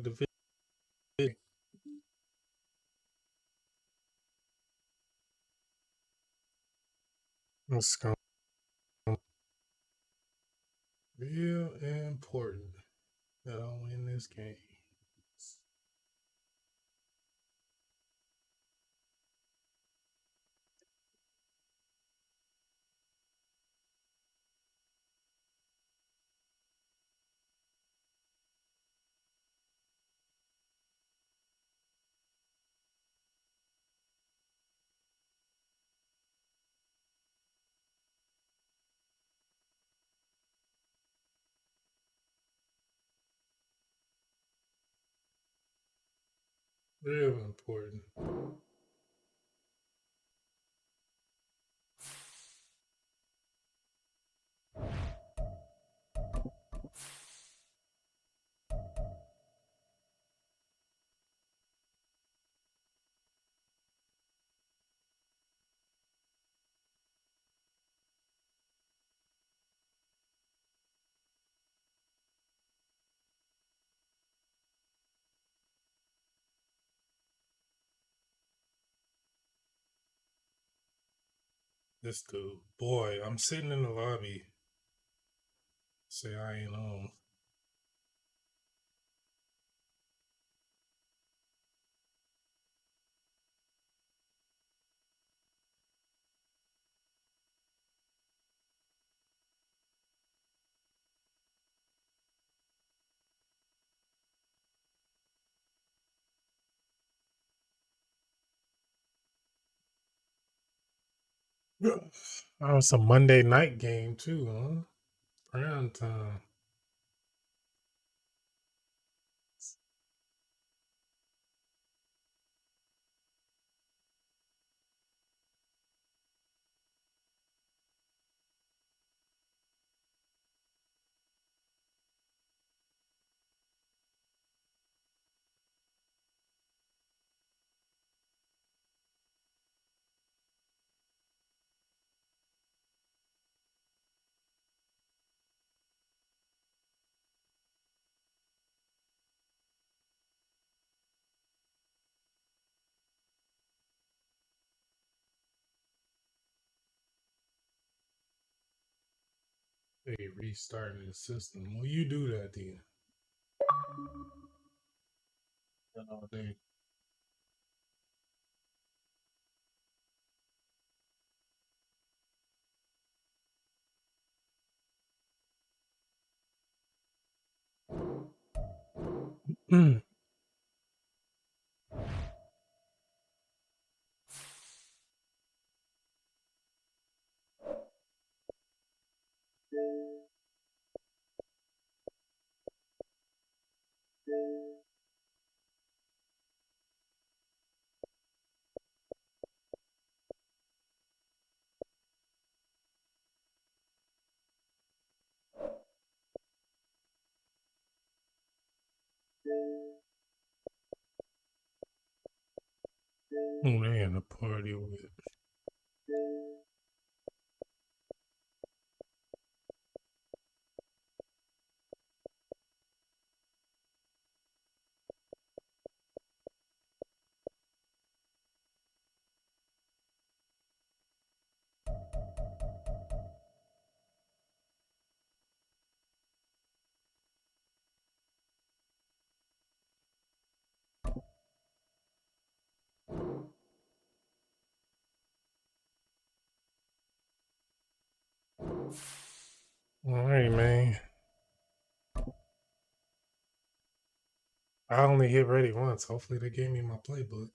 the division. Let's go. Real important that I win this game. Real important. This dude, boy, I'm sitting in the lobby. Say I ain't home. Oh, it's a Monday night game too, huh? Prime time. They restarting the system. Well, you do that then. All day. Who they in the party with? All right, man. I only hit ready once. Hopefully they gave me my playbook.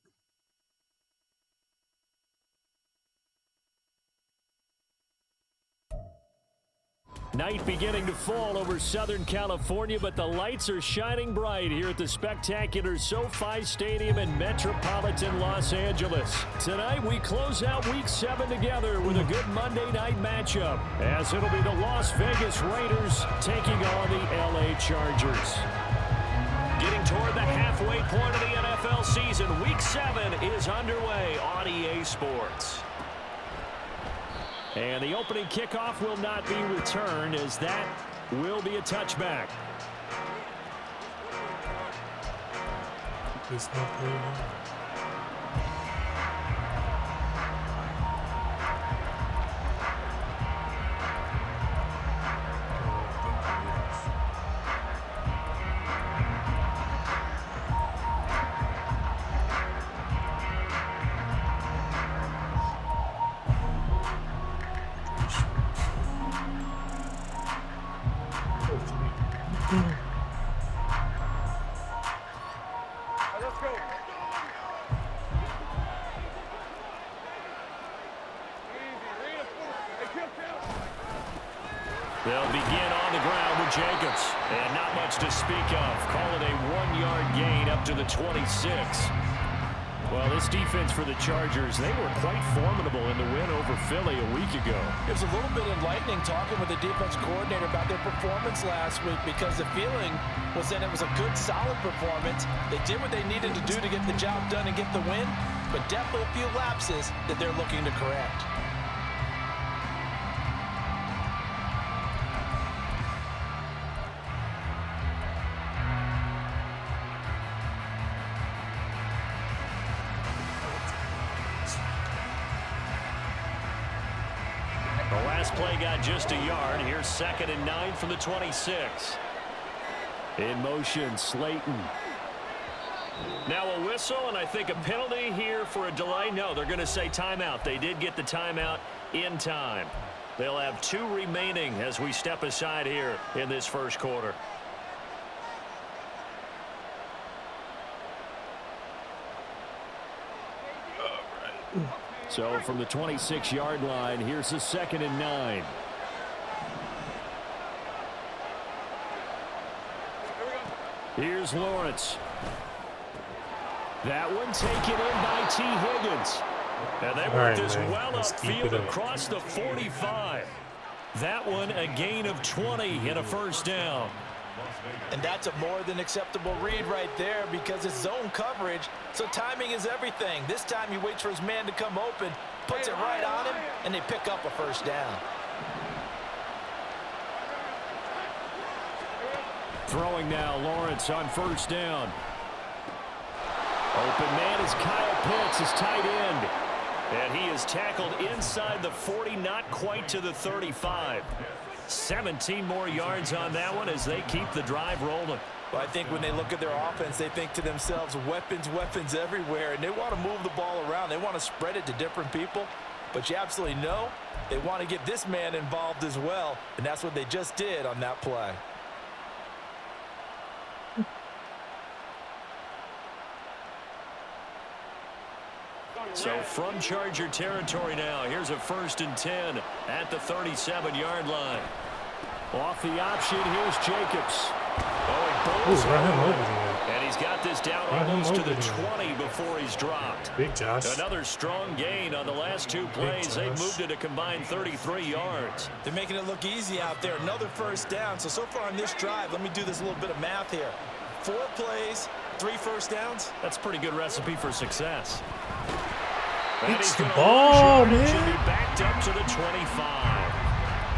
Night beginning to fall over Southern California, but the lights are shining bright here at the spectacular SoFi Stadium in metropolitan Los Angeles. Tonight, we close out Week 7 together with a good Monday night matchup, as it'll be the Las Vegas Raiders taking on the LA Chargers. Getting toward the halfway point of the NFL season, Week 7 is underway on EA Sports. And the opening kickoff will not be returned, as that will be a touchback. This no play now. They'll begin on the ground with Jacobs. And not much to speak of. Call it a 1-yard gain up to the 26. Well, this defense for the Chargers, they were quite formidable in the win over Philly a week ago. It was a little bit enlightening talking with the defense coordinator about their performance last week because the feeling was that it was a good, solid performance. They did what they needed to do to get the job done and get the win, but definitely a few lapses that they're looking to correct. The last play got just a yard. Here's 2nd and 9 from the 26. In motion, Slayton. Now a whistle, and I think a penalty here for a delay. No, they're going to say timeout. They did get the timeout in time. They'll have 2 remaining as we step aside here in this first quarter. So from the 26-yard line, here's the 2nd and 9. Here's Lawrence. That one taken in by T. Higgins. And they work this well upfield across the 45. That one a gain of 20 and a first down. And that's a more than acceptable read right there because it's zone coverage, so timing is everything. This time he waits for his man to come open, puts it right on him, and they pick up a first down. Throwing now, Lawrence on first down. Open man is Kyle Pitts, his tight end. And he is tackled inside the 40, not quite to the 35. 17 more yards on that one as they keep the drive rolling. Well, I think when they look at their offense, they think to themselves, weapons, weapons everywhere, and they want to move the ball around. They want to spread it to different people, but you absolutely know they want to get this man involved as well, and that's what they just did on that play. So from Charger territory now, here's a 1st and 10 at the 37-yard line. Off the option, here's Jacobs. Oh, he bowls and he's got this down almost to the 20 before he's dropped. Big Josh. Another strong gain on the last 2 plays. They've moved it a combined 33 yards. They're making it look easy out there. Another first down. So far on this drive, let me do this little bit of math here. 4 plays, 3 first downs. That's a pretty good recipe for success. It's the ball, man. Should be backed up to the 25.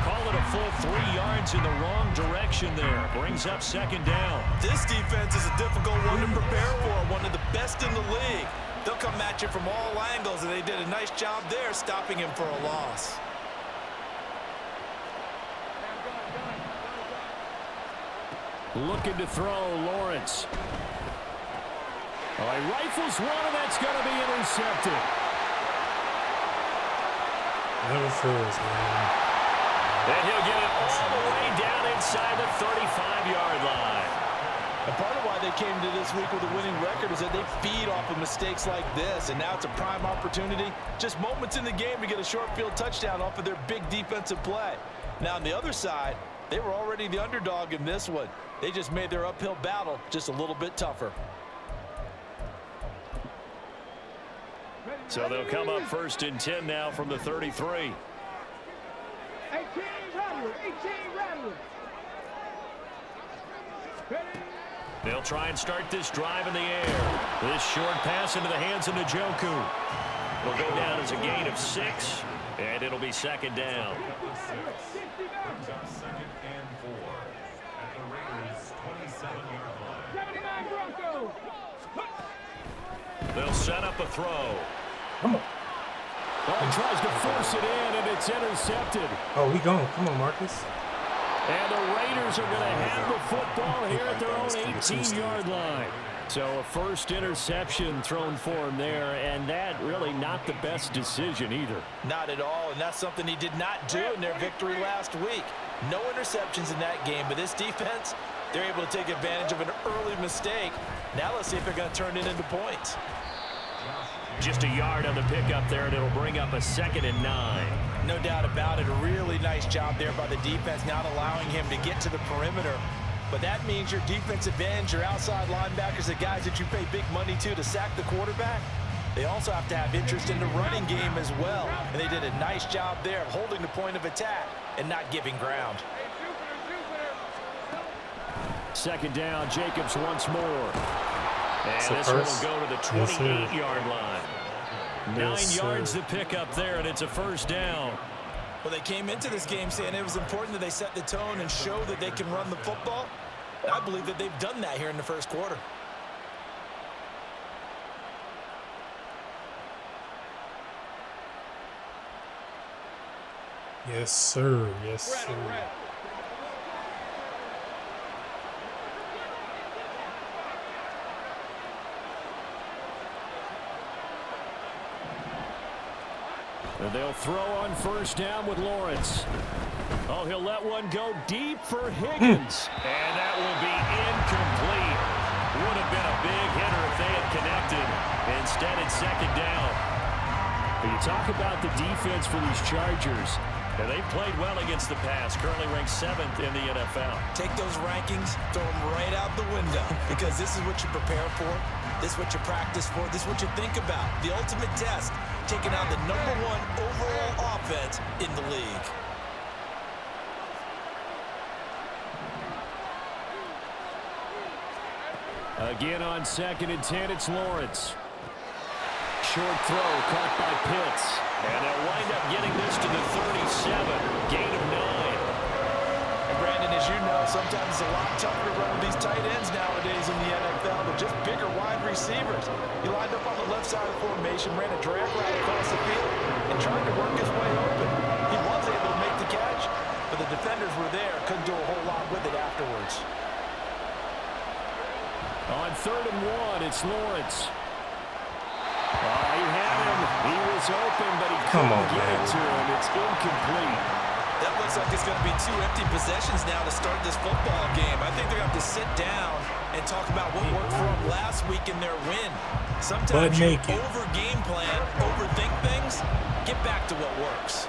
Call it a full 3 yards in the wrong direction there. Brings up 2nd down. This defense is a difficult one to prepare for. One of the best in the league. They'll come at you from all angles, and they did a nice job there stopping him for a loss. Looking to throw, Lawrence. Oh, he rifles one, and that's going to be intercepted. Never fails, man. And he'll get it all the way down inside the 35-yard line. And part of why they came to this week with a winning record is that they feed off of mistakes like this, and now it's a prime opportunity. Just moments in the game to get a short field touchdown off of their big defensive play. Now on the other side, they were already the underdog in this one. They just made their uphill battle just a little bit tougher. So they'll come up 1st and 10 now from the 33. 18 Rattlers. They'll try and start this drive in the air. This short pass into the hands of Njoku. It'll go down as a gain of 6, and it'll be 2nd down. 2nd and 4 at the Raiders' 27-yard line. 79 Broncos. They'll set up a throw. Come on. Ball tries to force it in, and it's intercepted. Oh, we gone. Come on, Marcus. And the Raiders are going to have the football here at their own 18-yard line. So a first interception thrown for him there, and that really not the best decision either. Not at all, and that's something he did not do in their victory last week. No interceptions in that game, but this defense, they're able to take advantage of an early mistake. Now let's see if they're going to turn it into points. Just a yard on the pickup there, and it'll bring up a 2nd and 9. No doubt about it. A really nice job there by the defense, not allowing him to get to the perimeter. But that means your defense advantage, your outside linebackers, the guys that you pay big money to sack the quarterback, they also have to have interest in the running game as well. And they did a nice job there of holding the point of attack and not giving ground. 2nd down, Jacobs once more. And this one will go to the 28-yard line. 9 yards to pick up there, and it's a first down. Well, they came into this game saying it was important that they set the tone and show that they can run the football. I believe that they've done that here in the first quarter. Yes, sir. Yes, sir. And they'll throw on first down with Lawrence. Oh, he'll let one go deep for Higgins. And that will be incomplete. Would have been a big hitter if they had connected. Instead, it's 2nd down. But you talk about the defense for these Chargers. And they've played well against the pass, currently ranked 7th in the NFL. Take those rankings, throw them right out the window, because this is what you prepare for, this is what you practice for, this is what you think about. The ultimate test, taking out the #1 overall offense in the league. Again on 2nd and 10, it's Lawrence. Short throw caught by Pitts. And they'll wind up getting this to the 37. Gain of 9. And Brandon, as you know, sometimes it's a lot tougher to run with these tight ends nowadays in the NFL. They're just bigger wide receivers. He lined up on the left side of the formation, ran a drag route across the field, and tried to work his way open. He was able to make the catch, but the defenders were there. Couldn't do a whole lot with it afterwards. On 3rd and 1, it's Lawrence. Oh, he had him. He was open, but he couldn't get it to him. It's incomplete. That looks like it's going to be 2 empty possessions now to start this football game. I think they're going to have to sit down and talk about what worked for them last week in their win. Sometimes you over-game plan, overthink things, get back to what works.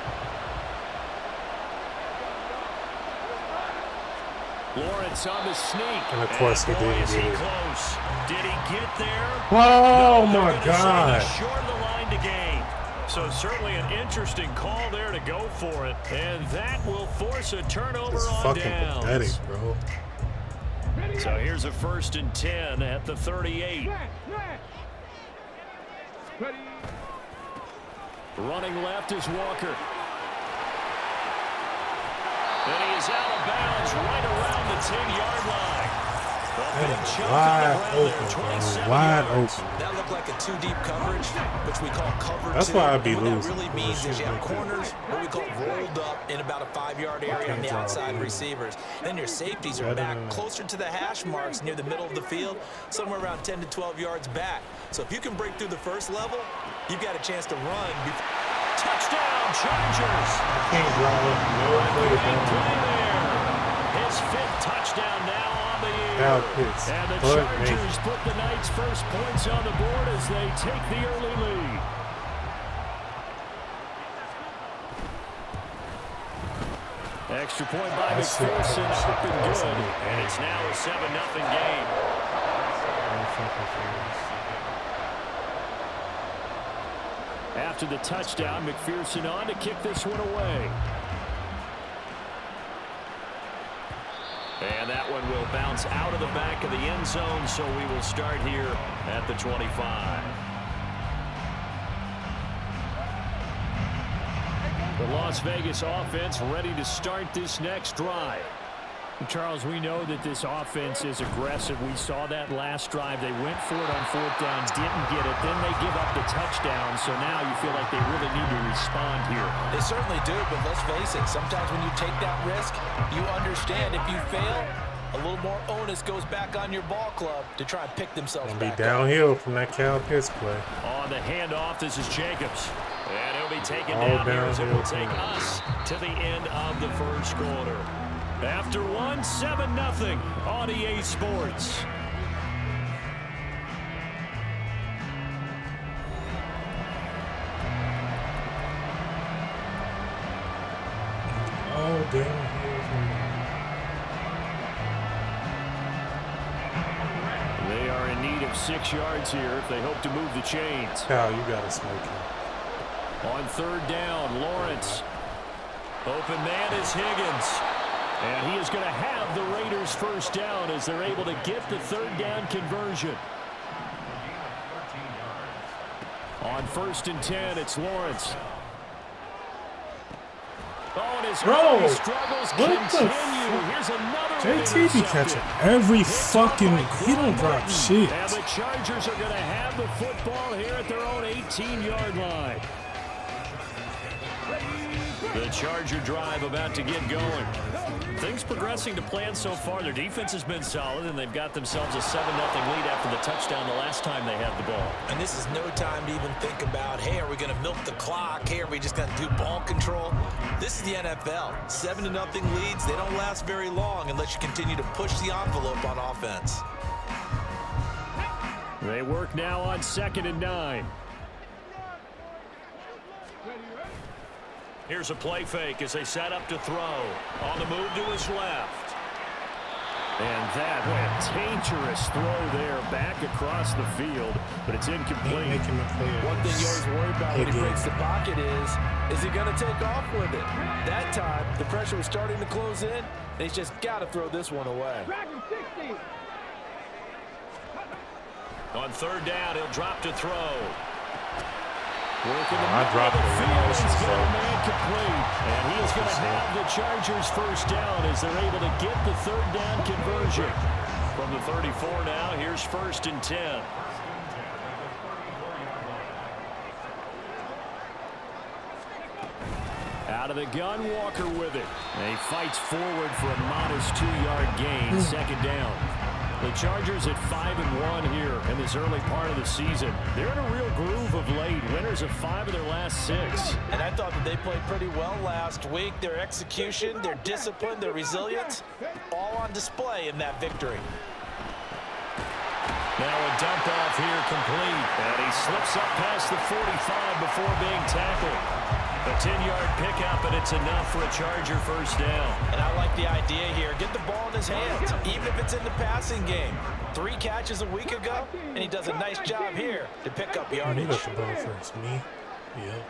Lawrence on the sneak. And of course he didn't get it. Close. Did he get there? Oh, my God. Short of the line to gain. So certainly an interesting call there to go for it. And that will force a turnover It's on fucking downs. pathetic, bro. So here's a 1st and 10 at the 38. Running left is Walker. And he is out of bounds right around the 10-yard line. Wide open, bro. Wide open. That looked like a 2-deep coverage, which we call cover 2. That's why I'd be what losing. that really means is you have corners, what we call rolled up in about a 5-yard area on the outside receivers. Then your safeties are back closer to the hash marks near the middle of the field, somewhere around 10 to 12 yards back. So if you can break through the first level, you've got a chance to run. Touchdown, Chargers. Can't drive. No play there. His 5th touchdown now on the year. And the Chargers put the Knights' first points on the board as they take the early lead. Extra point by McPherson, up and good. It's now a 7-0 game. After the touchdown, McPherson on to kick this one away. And that one will bounce out of the back of the end zone, so we will start here at the 25. The Las Vegas offense ready to start this next drive. Charles, we know that this offense is aggressive. We saw that last drive. They went for it on 4th down, didn't get it. Then they give up the touchdown. So now you feel like they really need to respond here. They certainly do, but let's face it. Sometimes when you take that risk, you understand if you fail, a little more onus goes back on your ball club to try and pick themselves back up. Be downhill from that Cal Pitts play. On the handoff, this is Jacobs. And he'll be taken down here as it will take us to the end of the first quarter. After 7-0 on EA Sports. Oh, damn. They are in need of 6 yards here if they hope to move the chains. Cal, you got to smoke him. On 3rd down, Lawrence. Open man is Higgins. And he is going to have the Raiders first down as they're able to get the 3rd down conversion. On 1st and 10, it's Lawrence. Oh, and his struggles continue. Here's another JT be catching every fucking, he don't drop shit. And the Chargers are going to have the football here at their own 18-yard line. The Charger drive about to get going. Things progressing to plan so far. Their defense has been solid, and they've got themselves a 7-0 lead after the touchdown the last time they had the ball. And this is no time to even think about, hey, are we going to milk the clock? Hey, are we just going to do ball control? This is the NFL. 7-0 leads, they don't last very long unless you continue to push the envelope on offense. They work now on 2nd and 9. Here's a play fake as they set up to throw. On the move to his left. And that, what a dangerous throw there back across the field, but it's incomplete. One thing you always worry about when he breaks the pocket is he going to take off with it? That time, the pressure was starting to close in, and he's just got to throw this one away. On 3rd down, he'll drop to throw. Working I dropped the field. He's got a man it. complete. And he is going to have the Chargers first down as they're able to get the 3rd down conversion. From the 34 now, here's 1st and 10. Out of the gun, Walker with it. And he fights forward for a modest 2-yard gain. 2nd down. The Chargers at 5-1 here in this early part of the season. They're in a real groove of late. Winners of 5 of their last 6. And I thought that they played pretty well last week. Their execution, their discipline, their resilience, all on display in that victory. Now a dump off here complete. And he slips up past the 45 before being tackled. A 10-yard pickup, and it's enough for a Charger first down. And I like the idea here. Get the ball in his hands, even if it's in the passing game. 3 catches a week ago, and he does a nice job here to pick up yardage. You got the ball first, me? Yeah.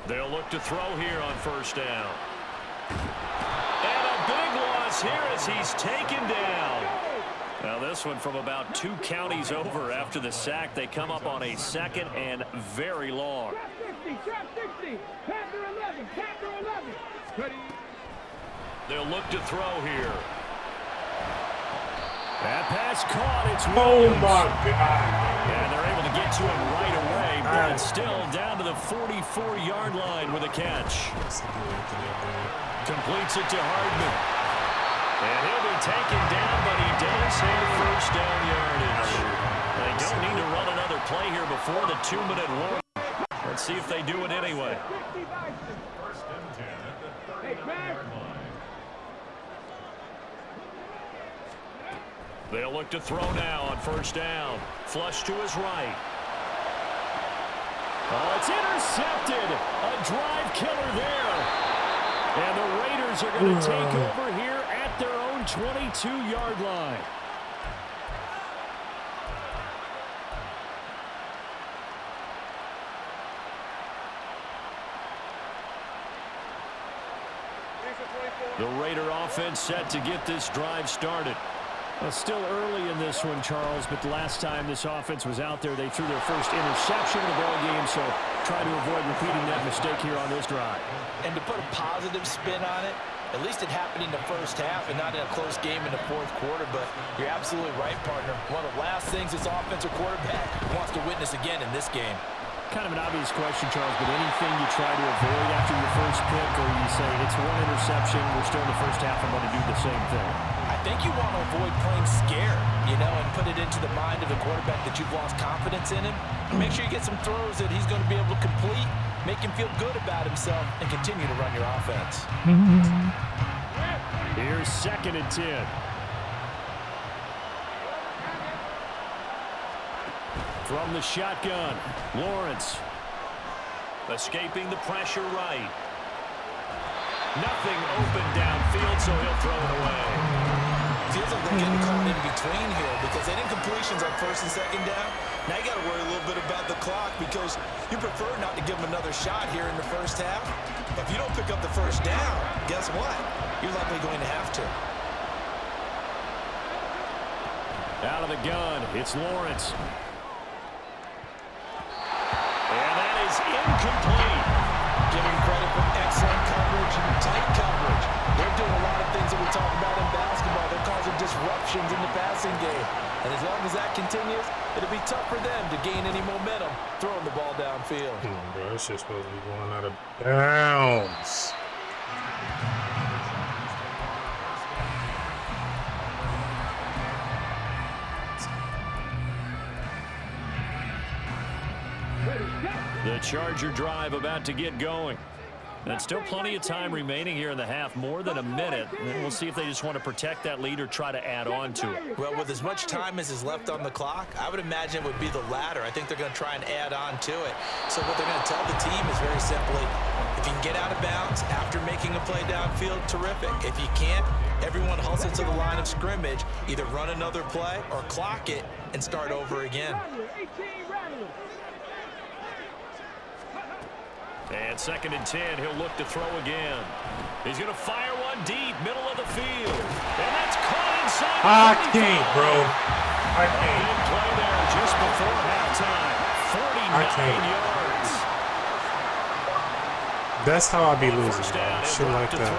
They'll look to throw here on 1st down. And a big loss here as he's taken down. Now this one from about 2 counties over after the sack. They come up on a 2nd and very long. They'll look to throw here. That pass caught. It's Williams. Oh my God. And they're able to get to him right away, but it's still down to the 44-yard line with a catch. Completes it to Hardman. And he'll be taken down, but he does have first down yardage. They don't need to run another play here before the 2-minute warning. Let's see if they do it anyway. They'll look to throw now on 1st down. Flush to his right. Oh, it's intercepted. A drive killer there. And the Raiders are going to take over here at their own 22-yard line. The Raider offense set to get this drive started. Well, still early in this one, Charles, but the last time this offense was out there, they threw their first interception of the ball game, so try to avoid repeating that mistake here on this drive. And to put a positive spin on it, At least it happened in the first half and not in a close game in the fourth quarter. But you're absolutely right, partner. One of the last things this offensive quarterback wants to witness again in this game. Kind of an obvious question, Charles, but anything you try to avoid after your first pick, or you say it's one interception, we're still in the first half, I'm going to do the same thing? I think you want to avoid playing scared, and put it into the mind of the quarterback that you've lost confidence in him. Make sure you get some throws that he's going to be able to complete, make him feel good about himself, and continue to run your offense. Here's 2nd and 10. From the shotgun, Lawrence. Escaping the pressure right. Nothing open downfield, so he'll throw it away. Feels like they're getting caught in between here because they didn't completions on 1st and 2nd down. Now you got to worry a little bit about the clock because you prefer not to give them another shot here in the first half. But if you don't pick up the 1st down, guess what? You're likely going to have to. Out of the gun, it's Lawrence. And that is incomplete. Giving credit for excellent coverage and tight coverage. They're doing a lot of things that we talk about in basketball. They're causing disruptions in the passing game. And as long as that continues, it'll be tough for them to gain any momentum throwing the ball downfield. Come on, bro. This shit's supposed to be going out of bounds. The Charger drive about to get going. And still plenty of time remaining here in the half, more than a minute. And we'll see if they just want to protect that lead or try to add on to it. Well, with as much time as is left on the clock, I would imagine it would be the latter. I think they're going to try and add on to it. So what they're going to tell the team is very simply, if you can get out of bounds after making a play downfield, terrific. If you can't, everyone hustle to the line of scrimmage, either run another play or clock it and start over again. And 2nd and 10, he'll look to throw again. He's going to fire one deep, middle of the field. And that's caught inside. I can't, bro. I can't. Big play there just before halftime. 49 yards. That's how I be losing, First bro. down, Shit like that.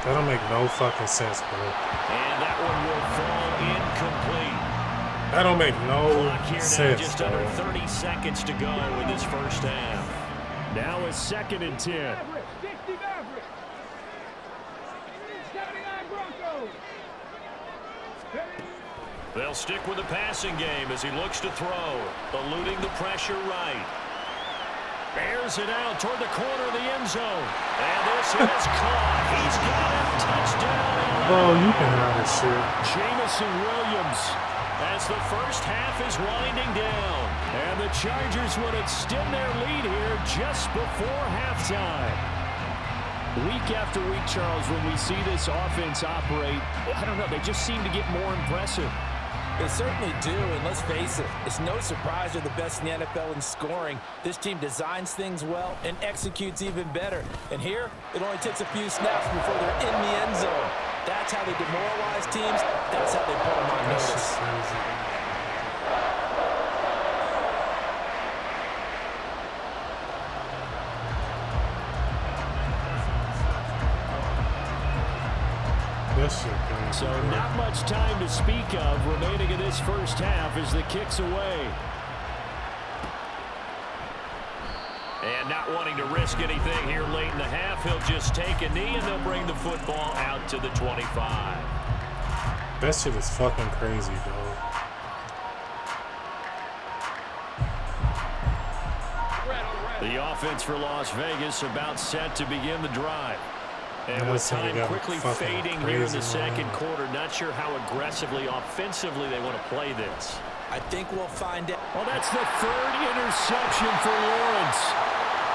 That don't make no fucking sense, bro. And that one will fall incomplete. That don't make no Clock here sense, now, just bro. under 30 seconds to go in this first half. Now it's 2nd and 10. They'll stick with the passing game as he looks to throw, eluding the pressure right. Bears it out toward the corner of the end zone. And this is caught. He's got it. Touchdown. Bro, you can have this shit. Jamison Williams as the first half is winding down. And the Chargers would extend their lead here just before halftime. Week after week, Charles, when we see this offense operate, I don't know, they just seem to get more impressive. They certainly do, and let's face it, it's no surprise they're the best in the NFL in scoring. This team designs things well and executes even better. And here, it only takes a few snaps before they're in the end zone. That's how they demoralize teams. That's how they put them on notice. So not much time to speak of remaining in this first half as the kick's away. And not wanting to risk anything here late in the half, he'll just take a knee and they'll bring the football out to the 25. That shit is fucking crazy, bro. The offense for Las Vegas about set to begin the drive. And with time quickly fading here in the second quarter, not sure how aggressively, offensively they want to play this. I think we'll find out. Well, that's the third interception for Lawrence.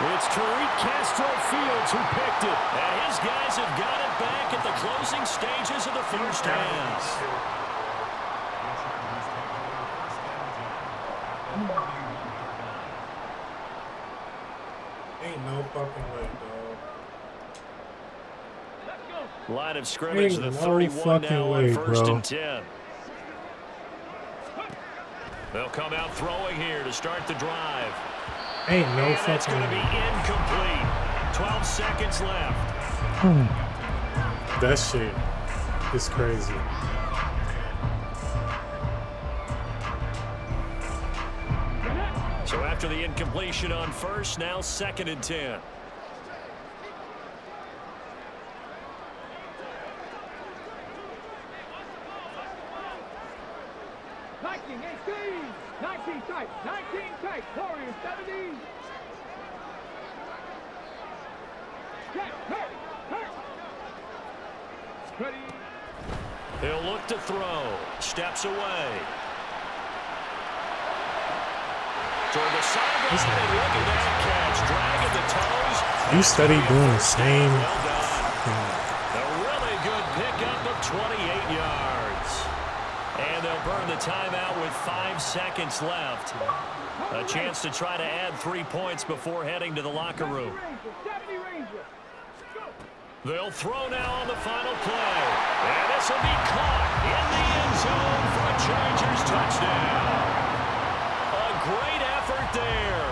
It's Tariq Castro Fields who picked it. And his guys have got it back at the closing stages of the first half. Ain't no fucking way, dog. Line of scrimmage, Ain't the no 31 fucking now way, on first bro. and 10. They'll come out throwing here to start the drive. Ain't no And fucking that's going to be incomplete. 12 seconds left. That shit is crazy. So after the incompletion on first, now 2nd and 10. Warriors 70. Check, hurt. Ready. He'll look to throw. Steps away. Toward the sideline, and look at that catch. Dragging the toes. You study doing the same. A really good pickup of 28 yards. And they'll burn the timeout with 5 seconds left. A chance to try to add 3 points before heading to the locker room. They'll throw now on the final play. And this will be caught in the end zone for a Chargers touchdown. A great effort there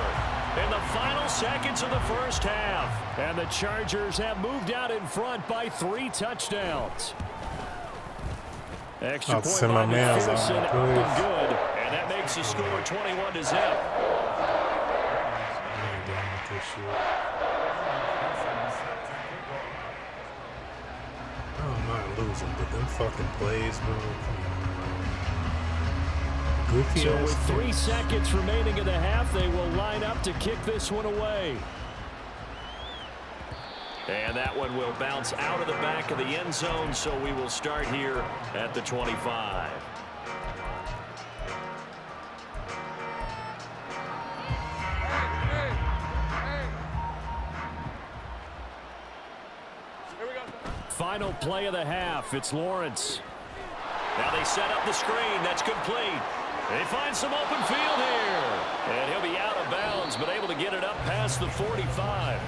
in the final seconds of the first half. And the Chargers have moved out in front by 3 touchdowns. Extra point by McPherson up and good. And that makes the score 21-0. I'm not losing, but them fucking plays, bro. Goofy So ass with 3 things. seconds remaining in the half, they will line up to kick this one away. And that one will bounce out of the back of the end zone, so we will start here at the 25. Final play of the half. It's Lawrence. Now they set up the screen. That's complete. They find some open field here. And he'll be out of bounds, but able to get it up past the 45.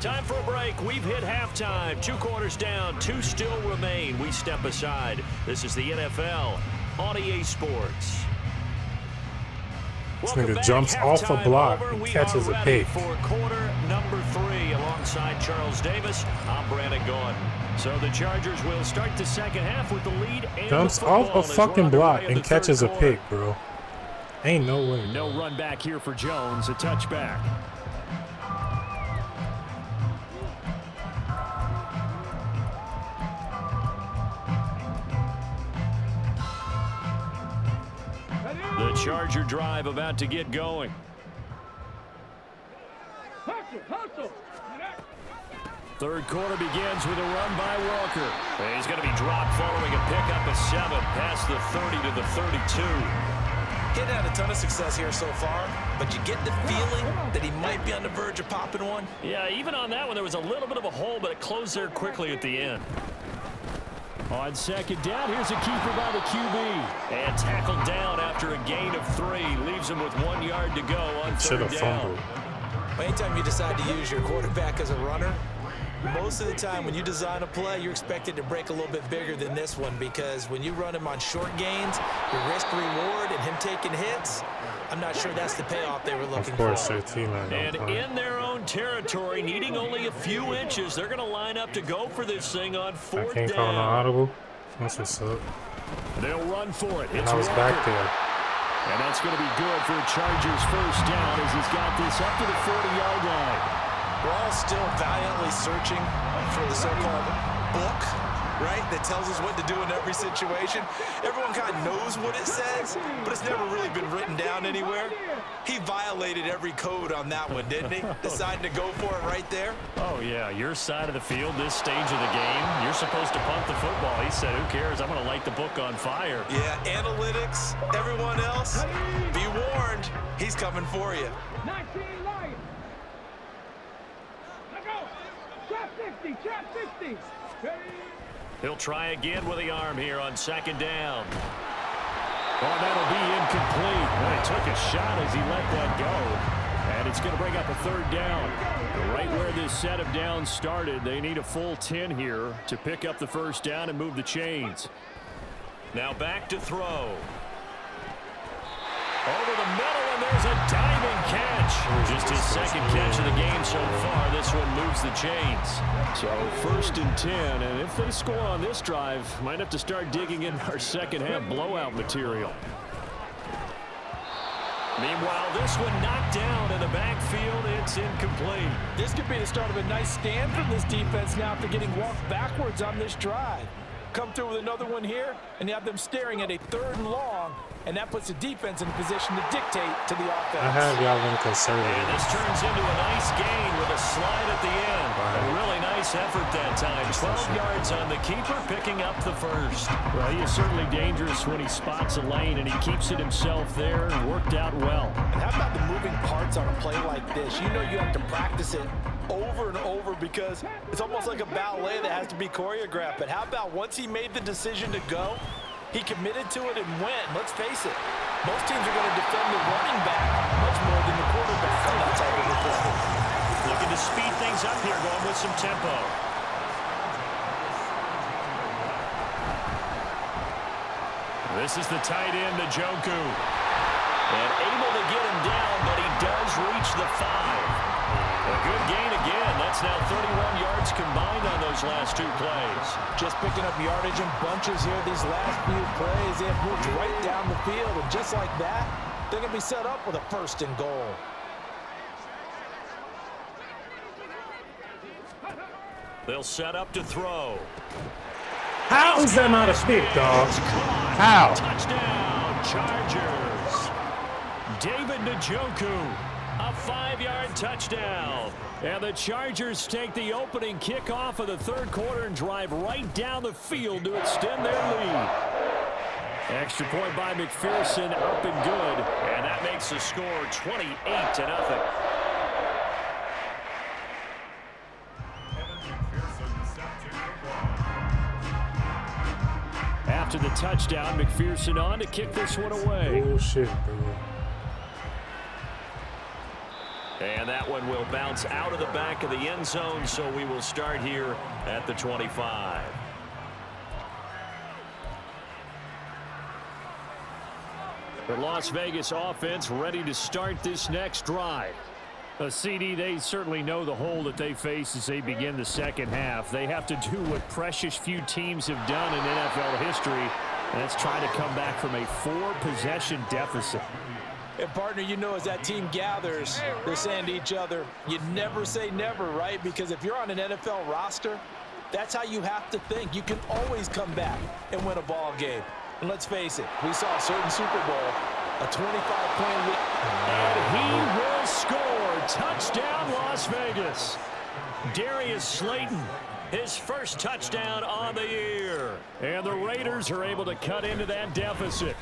Time for a break. We've hit halftime. 2 quarters down. 2 still remain. We step aside. This is the NFL on EA Sports. This nigga jumps off a block and catches a pick. For quarter number 3 alongside Charles Davis. I'm Brandon Gaudin. So the Chargers will start the second half with the lead. And Jumps off a fucking block and catches a pick, bro. Ain't no way. No run back here for Jones. A touchback. The Charger drive about to get going. Hustle. Third quarter begins with a run by Walker. And he's going to be dropped following a pickup of 7 past the 30 to the 32. He'd had a ton of success here so far, but you get the feeling that he might be on the verge of popping one. Yeah, even on that one, there was a little bit of a hole, but it closed there quickly at the end. On second down, here's a keeper by the QB. And tackled down after a gain of 3. Leaves him with 1 yard to go on third down. Anytime you decide to use your quarterback as a runner, most of the time when you design a play, you're expected to break a little bit bigger than this one, because when you run him on short gains, your risk-reward and him taking hits, I'm not sure that's the payoff they were looking for. Of course, their team And in their own territory, needing only a few inches, they're going to line up to go for this thing on fourth I can't call an down. audible. That's what's up. They'll run for it. And I was back there. And that's going to be good for a Chargers first down as he's got this up to the 40-yard line. We're all still valiantly searching for the so-called book, right, that tells us what to do in every situation. Everyone kind of knows what it says, but it's never really been written down anywhere. He violated every code on that one, didn't he? Deciding to go for it right there. Oh, yeah, your side of the field, this stage of the game, you're supposed to punt the football. He said, who cares? I'm going to light the book on fire. Yeah, analytics, everyone else, be warned, he's coming for you. 19 Lions. Let go. Trap 50. Ready. He'll try again with the arm here on second down. Oh, that'll be incomplete. Well, he took a shot as he let that go. And it's going to bring up a third down. Right where this set of downs started, they need a full 10 here to pick up the first down and move the chains. Now back to throw. Over the middle, and there's a diving catch. Just his second catch of the game so far. This one moves the chains. So 1st and 10, and if they score on this drive, might have to start digging in our second half blowout material. Meanwhile, this one knocked down in the backfield. It's incomplete. This could be the start of a nice stand from this defense now after getting walked backwards on this drive. Come through with another one here, and you have them staring at a 3rd and long, and that puts the defense in a position to dictate to the offense. I have y'all in conservative. And this turns into a nice gain with a slide at the end. A really nice effort that time. 12 yards on the keeper, picking up the first. Well, he is certainly dangerous when he spots a lane, and he keeps it himself there and worked out well. And how about the moving parts on a play like this? You know you have to practice it over and over because it's almost like a ballet that has to be choreographed. But how about once he made the decision to go, he committed to it and went. Let's face it, most teams are going to defend the running back much more than the quarterback on that type of a play. Looking to speed things up here, going with some tempo. This is the tight end, Njoku. And able to get him down, but he does reach the 5. A good gain again. That's now 31 yards combined on those last 2 plays. Just picking up yardage in bunches here these last few plays. They have moved right down the field, and just like that, they're going to be set up with a 1st and goal. They'll set up to throw. How is that not a pick, dog? How? Touchdown, Chargers. David Njoku. A 5-yard touchdown. And the Chargers take the opening kickoff of the 3rd quarter and drive right down the field to extend their lead. Extra point by McPherson, up and good. And that makes the score 28-0. After the touchdown, McPherson on to kick this one away. Oh, shit, bro. And that one will bounce out of the back of the end zone, so we will start here at the 25. The Las Vegas offense ready to start this next drive. CD, they certainly know the hole that they face as they begin the second half. They have to do what precious few teams have done in NFL history, and that's try to come back from a 4-possession deficit. And partner, you know, as that team gathers, they're saying to each other, you never say never, right? Because if you're on an NFL roster, that's how you have to think. You can always come back and win a ball game. And let's face it, we saw a certain Super Bowl, a 25-point lead. And he will score. Touchdown, Las Vegas. Darius Slayton, his first touchdown on the year. And the Raiders are able to cut into that deficit.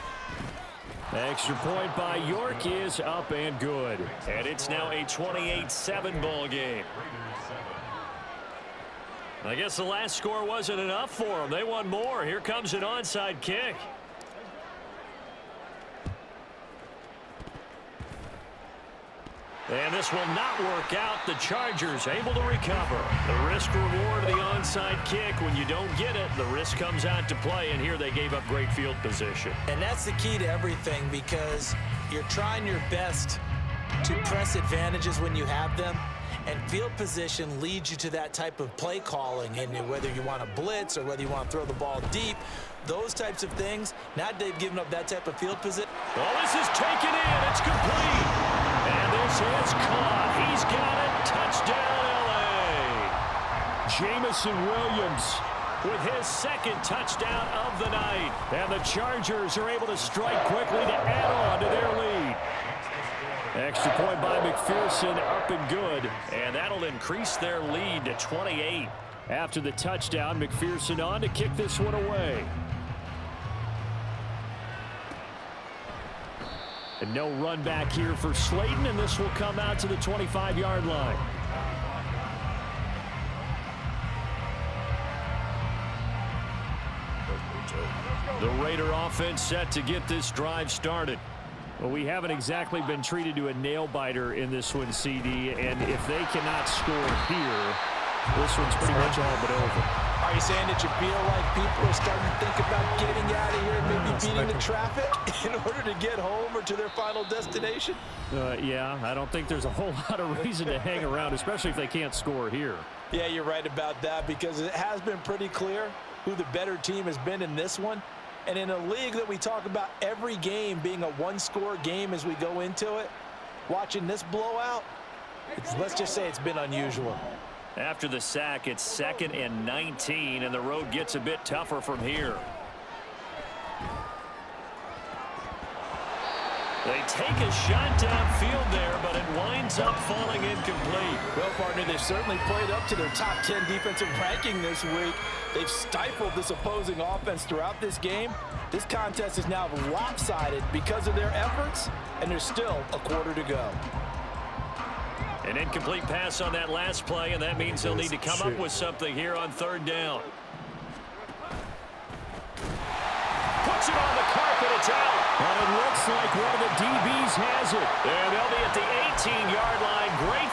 Extra point by York is up and good. And it's now a 28-7 ball game. I guess the last score wasn't enough for them. They want more. Here comes an onside kick. And this will not work out. The Chargers able to recover. The risk reward of the onside kick. When you don't get it, the risk comes out to play. And here they gave up great field position. And that's the key to everything, because you're trying your best to press advantages when you have them. And field position leads you to that type of play calling. And whether you want to blitz or whether you want to throw the ball deep, those types of things. Now they've given up that type of field position. Well, this is taken in. It's complete. And this is caught. He's got it. Touchdown, L.A. Jamison Williams with his second touchdown of the night. And the Chargers are able to strike quickly to add on to their lead. Extra point by McPherson, up and good. And that'll increase their lead to 28. After the touchdown, McPherson on to kick this one away. And no run back here for Slayton, and this will come out to the 25-yard line. The Raider offense set to get this drive started. Well, we haven't exactly been treated to a nail-biter in this one, CD, and if they cannot score here, this one's pretty much all but over. Are you saying that you feel like people are starting to think about getting out of here and maybe beating the traffic in order to get home or to their final destination? Yeah, I don't think there's a whole lot of reason to hang around, especially if they can't score here. Yeah, you're right about that, because it has been pretty clear who the better team has been in this one. And in a league that we talk about every game being a one-score game as we go into it, watching this blowout, let's just say it's been unusual. After the sack, it's 2nd and 19, and the road gets a bit tougher from here. They take a shot downfield there, but it winds up falling incomplete. Well, partner, they've certainly played up to their top 10 defensive ranking this week. They've stifled this opposing offense throughout this game. This contest is now lopsided because of their efforts, and there's still a quarter to go. An incomplete pass on that last play, and that means they'll need to come up with something here on 3rd down. Puts it on the carpet, it's out. And it looks like one of the DBs has it. And they'll be at the 18-yard line. Great